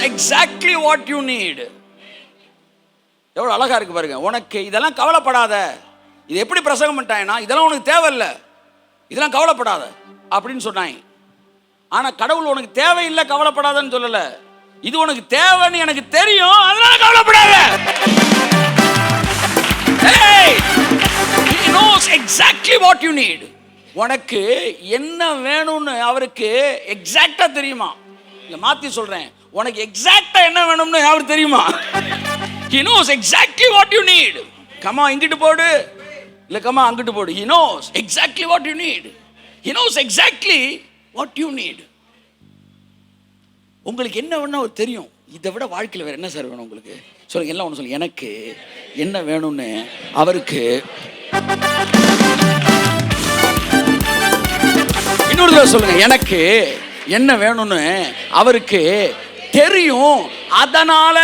exactly what you need. எவ்வளோ அழகா இருக்கு பாருங்க. உனக்கு இதெல்லாம் கவலைப்படாத. இது எப்படி பிரசங்கம் பண்ணிட்டாங்கன்னா, இதெல்லாம் உனக்கு தேவையில்லை, இதெல்லாம் கவலைப்படாத அப்படின்னு சொன்னாங்க. ஆனால் கடவுள் உனக்கு தேவையில்லை கவலைப்படாதன்னு சொல்லலை. இது உனக்கு தேவைன்னு எனக்கு தெரியும், அதனால கவலைப்படாத. He knows exactly what you need. உனக்கு என்ன வேணும்னு அவருக்கு எக்ஸாக்டா தெரியுமா? இல்ல மாத்தி சொல்றேன், உனக்கு எக்ஸாக்டா என்ன வேணும்னு அவருக்கு தெரியுமா? He knows exactly what you need. Comma இங்கிட்டு போடு, இல்ல கமா அங்கிட்டு போடு. He knows exactly what you need. He knows exactly what you need. உங்களுக்கு என்ன வேணும் அவருக்கு தெரியும். இதை விட வாழ்க்கையில் வேற என்ன சார் வேணும் உங்களுக்கு? சொல்லுங்க, எல்லாம் ஒன்று சொல்லுங்க. எனக்கு என்ன வேணும்னு அவருக்கு. இன்னொரு தடவை சொல்லுங்க, எனக்கு என்ன வேணும்னு அவருக்கு தெரியும், அதனால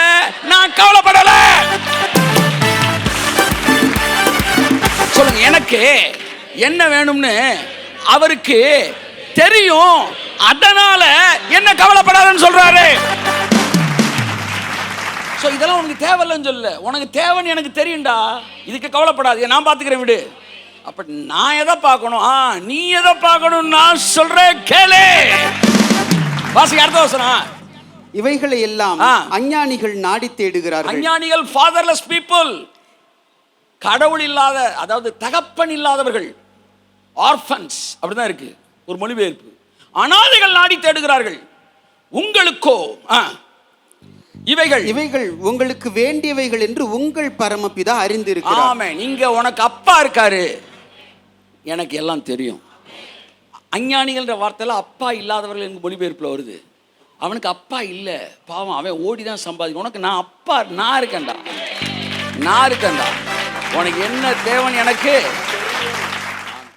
நான் கவலைப்படல. சொல்லுங்க, எனக்கு என்ன வேணும்னு அவருக்கு தெரியும், அதனால என்ன கவலைப்படாதன்னு சொல்றாரு. சோ இதெல்லாம் உனக்கு தேவையில்லைன்னு சொல்லல, உனக்கு தேவைன்னு எனக்கு தெரியும்டா, இதுக்கு கவலைப்படாது, நான் பார்த்துக்கிறேன் விடு. அப்ப நான் எதை பார்க்கணும்? நீ எதை பார்க்கணும் நான் சொல்றேன் கேளு. வாசிக்க அடுத்த வசனம். இவைகளை எல்லாம் அஞ்ஞானிகள் நாடி தேடுகிறார்கள். அஞ்ஞானிகள் fatherless people, கடவுள் இல்லாத, அதாவது தகப்பன் இல்லாதவர்கள், ஆர்ஃபன்ஸ் அப்படிதான் இருக்கு ஒரு மொழிபெயர்ப்பு. அனாதைகள் நாடி தேடுகிறார்கள். உங்களுக்கோ இவைகள் உங்களுக்கு வேண்டியவைகள் என்று உங்கள் பரமபிதா அறிந்திருக்கிறார். ஆமென். இங்க உனக்கு அப்பா இருக்காரு, எனக்கு எல்லாம் தெரியும். அஞ்ஞானிகள்ன்ற வார்த்தையில அப்பா இல்லாதவர்கள் எங்க மொழிபெயர்ப்புல வருது. அவனுக்கு அப்பா இல்லை, பாவம், அவன் ஓடி தான் சம்பாதிக்கணும். உனக்கு நான் அப்பா, நான் இருக்கேன்டா. உனக்கு என்ன தேவன் எனக்கு